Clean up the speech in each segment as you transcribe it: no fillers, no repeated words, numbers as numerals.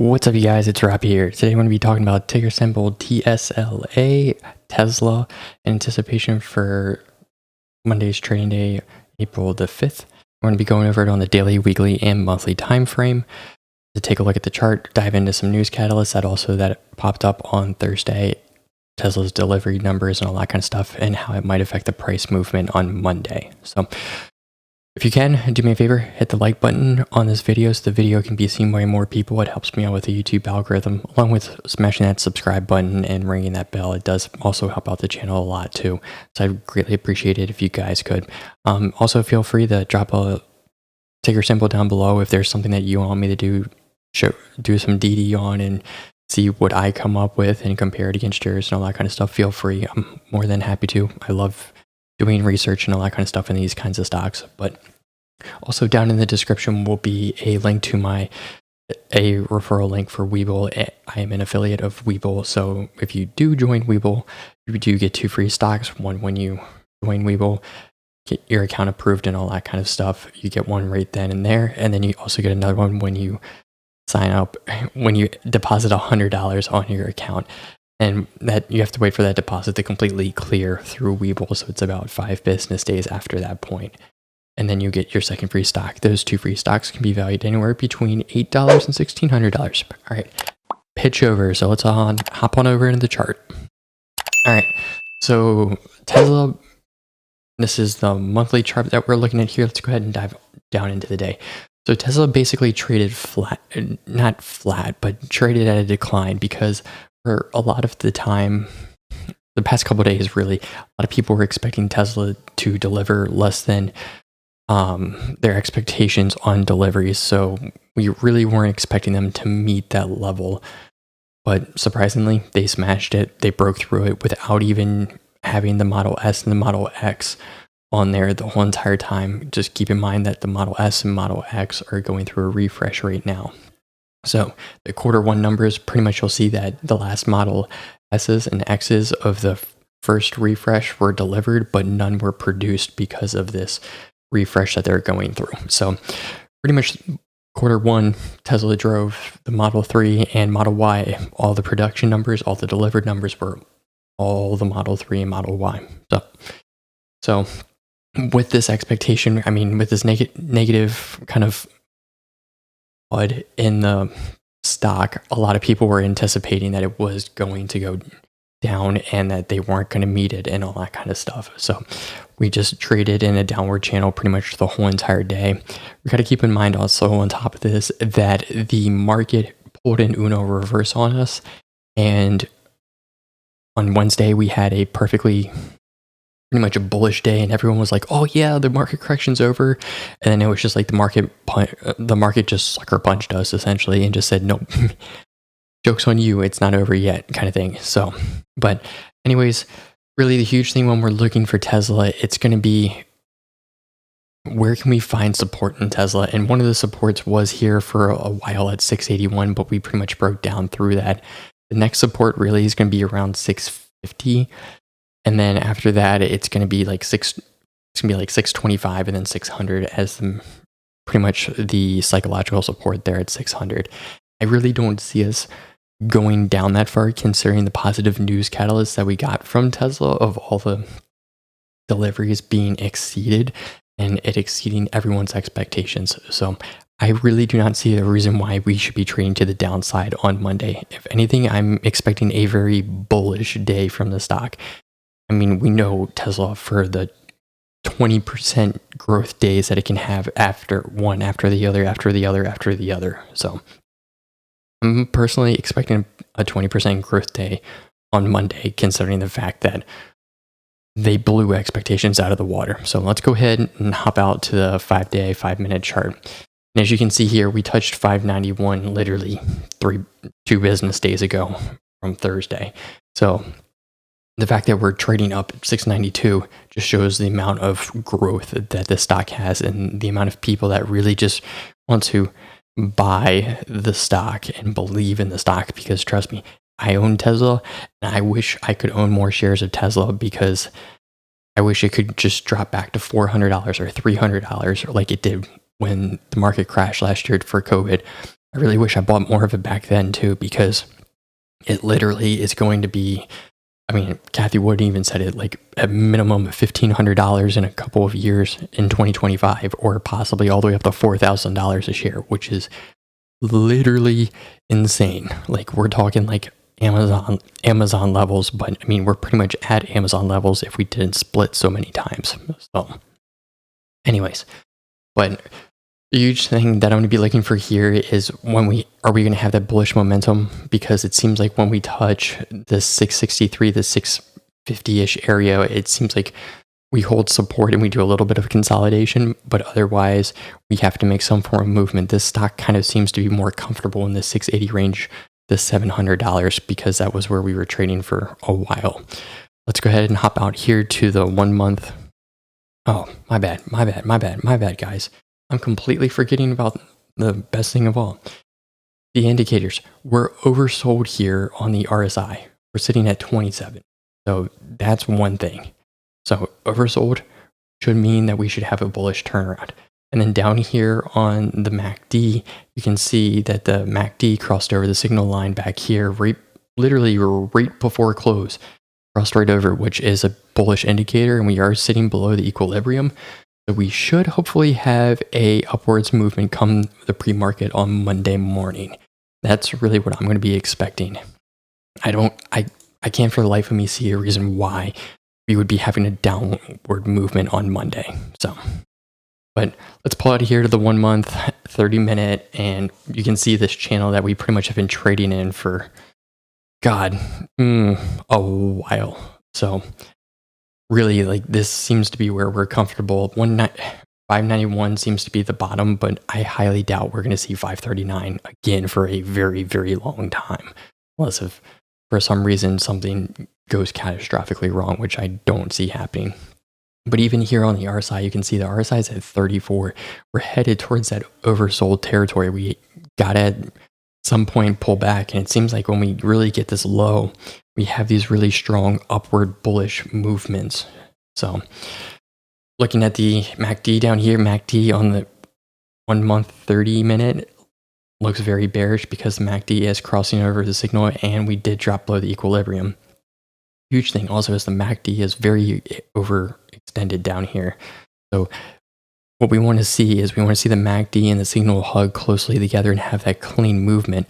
What's up, you guys? It's Rob here. Today I'm going to be talking about ticker symbol TSLA, Tesla, in anticipation for Monday's trading day, April the 5th. I'm going to be going over it on the daily, weekly, and monthly time frame to take a look at the chart, dive into some news catalysts that popped up on Thursday, Tesla's delivery numbers and all that kind of stuff, and how it might affect the price movement on Monday. So if you can, do me a favor, hit the like button on this video so the video can be seen by more people. It helps me out with the YouTube algorithm, along with smashing that subscribe button and ringing that bell. It does also help out the channel a lot too. So I'd greatly appreciate it if you guys could. Also, feel free to drop a ticker symbol down below if there's something that you want me to do some DD on and see what I come up with and compare it against yours and all that kind of stuff. Feel free. I'm more than happy to. I love doing research and all that kind of stuff in these kinds of stocks. But also down in the description will be a link to a referral link for Webull. I am an affiliate of Webull, so if you do join Webull, you do get 2 free stocks. One when you join Webull, get your account approved and all that kind of stuff. You get one right then and there, and then you also get another one when you sign up, when you deposit $100 on your account. And that you have to wait for that deposit to completely clear through Webull, so it's about 5 business days after that point. And then you get your second free stock. Those 2 free stocks can be valued anywhere between $8 and $1,600. All right, pitch over. So let's hop on over into the chart. All right, so Tesla, this is the monthly chart that we're looking at here. Let's go ahead and dive down into the day. So Tesla basically traded not flat, but traded at a decline because for a lot of the time, the past couple of days, really, a lot of people were expecting Tesla to deliver less than their expectations on deliveries. So we really weren't expecting them to meet that level. But surprisingly, they smashed it. They broke through it without even having the Model S and the Model X on there the whole entire time. Just keep in mind that the Model S and Model X are going through a refresh right now. So the Q1 numbers, pretty much you'll see that the last Model S's and X's of the first refresh were delivered, but none were produced because of this refresh that they're going through. So pretty much Q1, Tesla drove the Model 3 and Model Y. All the production numbers, all the delivered numbers were all the Model 3 and Model Y. So with this expectation, with this negative kind of FUD in the stock, a lot of people were anticipating that it was going to go down and that they weren't going to meet it and all that kind of stuff. So we just traded in a downward channel pretty much the whole entire day. We got to keep in mind also on top of this that the market pulled an Uno reverse on us, and on Wednesday we had a pretty much a bullish day, and everyone was like, oh yeah, the market correction's over. And then it was just like the market just sucker punched us essentially and just said, nope, joke's on you, it's not over yet, kind of thing. So, but anyways, really the huge thing when we're looking for Tesla, it's going to be, where can we find support in Tesla? And one of the supports was here for a while at 681, but we pretty much broke down through that. The next support really is going to be around 650. And then after that, it's going to be like 625 and then 600 as pretty much the psychological support there at 600. I really don't see us going down that far considering the positive news catalysts that we got from Tesla of all the deliveries being exceeded and it exceeding everyone's expectations. So I really do not see the reason why we should be trading to the downside on Monday. If anything, I'm expecting a very bullish day from the stock. We know Tesla for the 20% growth days that it can have after the other. So I'm personally expecting a 20% growth day on Monday, considering the fact that they blew expectations out of the water. So let's go ahead and hop out to the 5-day, 5-minute chart. And as you can see here, we touched 591 literally 2 business days ago from Thursday. So the fact that we're trading up at 692 just shows the amount of growth that the stock has and the amount of people that really just want to buy the stock and believe in the stock. Because trust me, I own Tesla and I wish I could own more shares of Tesla because I wish it could just drop back to $400 or $300 like it did when the market crashed last year for COVID. I really wish I bought more of it back then too, because it literally is going to be, I mean, Kathy Wood even said it, like a minimum of $1,500 in a couple of years in 2025, or possibly all the way up to $4,000 a share, which is literally insane. Like, we're talking like Amazon levels, but I mean, we're pretty much at Amazon levels if we didn't split so many times. So anyways, but the huge thing that I'm going to be looking for here is when are we going to have that bullish momentum? Because it seems like when we touch the 663, the 650-ish area, it seems like we hold support and we do a little bit of consolidation, but otherwise we have to make some form of movement. This stock kind of seems to be more comfortable in the 680 range, the $700, because that was where we were trading for a while. Let's go ahead and hop out here to the 1 month. Oh, my bad, guys. I'm completely forgetting about the best thing of all. The indicators. We're oversold here on the RSI. We're sitting at 27. So that's one thing. So oversold should mean that we should have a bullish turnaround. And then down here on the MACD, you can see that the MACD crossed over the signal line back here, literally right before close, crossed right over, which is a bullish indicator, and we are sitting below the equilibrium. So we should hopefully have a upwards movement come the pre-market on Monday morning. That's really what I'm going to be expecting. I can't for the life of me see a reason why we would be having a downward movement on Monday. So, but let's pull out here to the 1 month, 30-minute, and you can see this channel that we pretty much have been trading in for, a while. So really, like, this seems to be where we're comfortable. 591 seems to be the bottom, but I highly doubt we're going to see 539 again for a very, very long time, unless if for some reason something goes catastrophically wrong, which I don't see happening. But even here on the RSI, you can see the RSI is at 34. We're headed towards that oversold territory. We got to at some point pull back, and it seems like when we really get this low, we have these really strong upward bullish movements. So looking at the MACD down here, MACD on the 1 month, 30-minute looks very bearish because the MACD is crossing over the signal, and we did drop below the equilibrium. Huge thing also is the MACD is very overextended down here. So what we want to see is the MACD and the signal hug closely together and have that clean movement.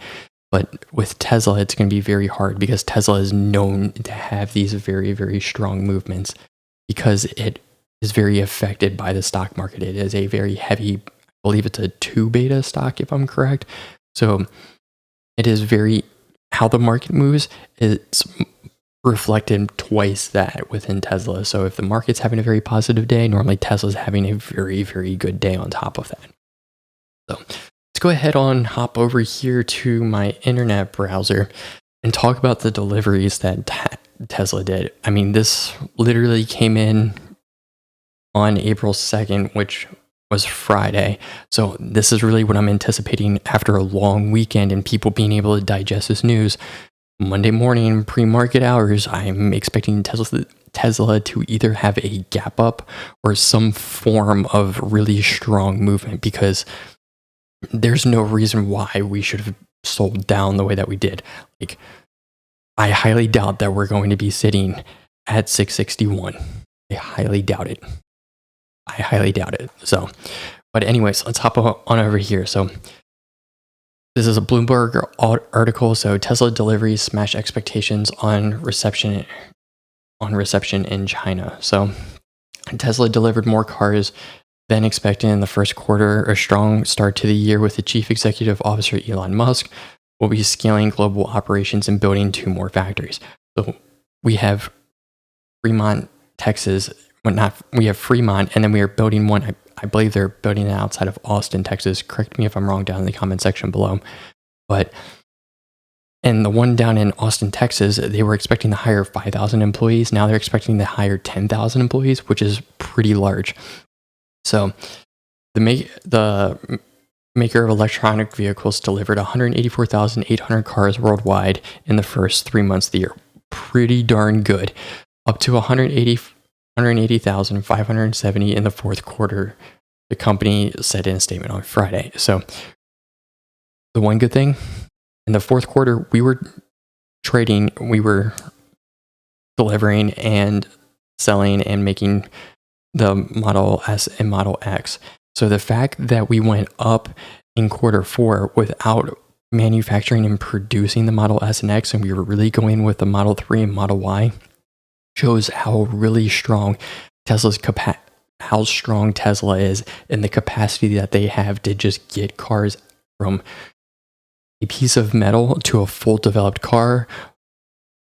But with Tesla, it's going to be very hard because Tesla is known to have these very, very strong movements because it is very affected by the stock market. It is a very heavy, I believe it's a 2 beta stock, if I'm correct. So it is how the market moves, it's reflected twice that within Tesla. So if the market's having a very positive day, normally Tesla's having a very, very good day on top of that. So let's go ahead and hop over here to my internet browser and talk about the deliveries that Tesla did. I mean, this literally came in on April 2nd, which was Friday. So this is really what I'm anticipating after a long weekend and people being able to digest this news. Monday morning, pre-market hours, I'm expecting Tesla to either have a gap up or some form of really strong movement, because there's no reason why we should have sold down the way that we did. Like, I highly doubt that we're going to be sitting at 661. I highly doubt it. So, but anyways, let's hop on over here. So this is a Bloomberg article. So Tesla deliveries smash expectations on reception in China. So Tesla delivered more cars than expected in the first quarter, a strong start to the year, with the chief executive officer Elon Musk will be scaling global operations and building 2 more factories. So we have Fremont, Texas. We have Fremont, and then we are building one. I believe they're building it outside of Austin, Texas. Correct me if I'm wrong down in the comment section below. But and the one down in Austin, Texas, they were expecting to hire 5,000 employees. Now they're expecting to hire 10,000 employees, which is pretty large. So the maker of electronic vehicles delivered 184,800 cars worldwide in the first 3 months of the year. Pretty darn good. Up to 180,570 in the fourth quarter, the company said in a statement on Friday. So the one good thing in the fourth quarter, we were trading, we were delivering and selling and making the Model S and Model X. So the fact that we went up in quarter four without manufacturing and producing the Model S and X, and we were really going with the Model 3 and Model Y, shows how really strong how strong Tesla is and the capacity that they have to just get cars from a piece of metal to a full developed car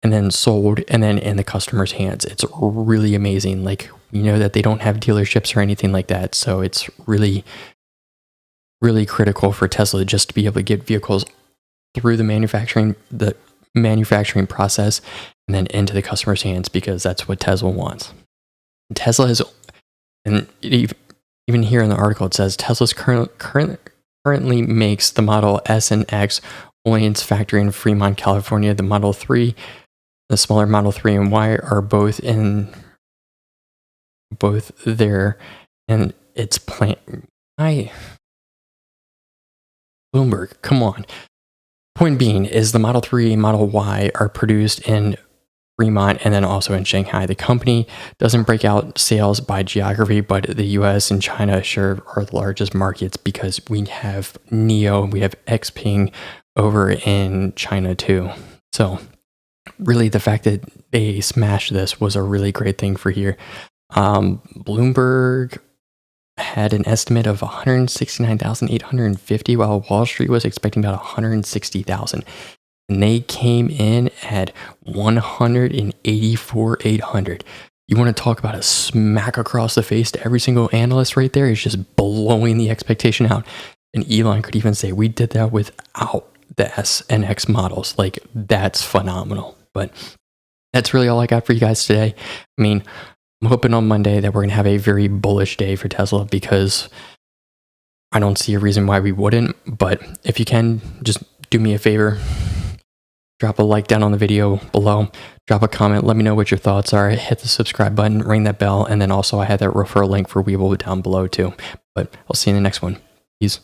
and then sold and then in the customer's hands. It's really amazing. Like, we know that they don't have dealerships or anything like that. So it's really, really critical for Tesla just to be able to get vehicles through the manufacturing process and then into the customer's hands, because that's what Tesla wants. Tesla is, and even here in the article, it says Tesla's currently makes the Model S and X only in its factory in Fremont, California. The Model 3, the smaller Model 3 and Y are both there, and its plant. Bloomberg, come on. Point being is the Model 3 and Model Y are produced in Fremont and then also in Shanghai. The company doesn't break out sales by geography, but the US and China sure are the largest markets because we have NIO, we have Xpeng over in China too. So really the fact that they smashed this was a really great thing for here. Bloomberg had an estimate of 169,850, while Wall Street was expecting about 160,000. And they came in at 184,800. You want to talk about a smack across the face to every single analyst right there? It's just blowing the expectation out. And Elon could even say, we did that without the S and X models. Like, that's phenomenal. But that's really all I got for you guys today. I mean, I'm hoping on Monday that we're going to have a very bullish day for Tesla, because I don't see a reason why we wouldn't. But if you can, just do me a favor. Drop a like down on the video below. Drop a comment. Let me know what your thoughts are. Hit the subscribe button. Ring that bell. And then also I have that referral link for Webull down below too. But I'll see you in the next one. Peace.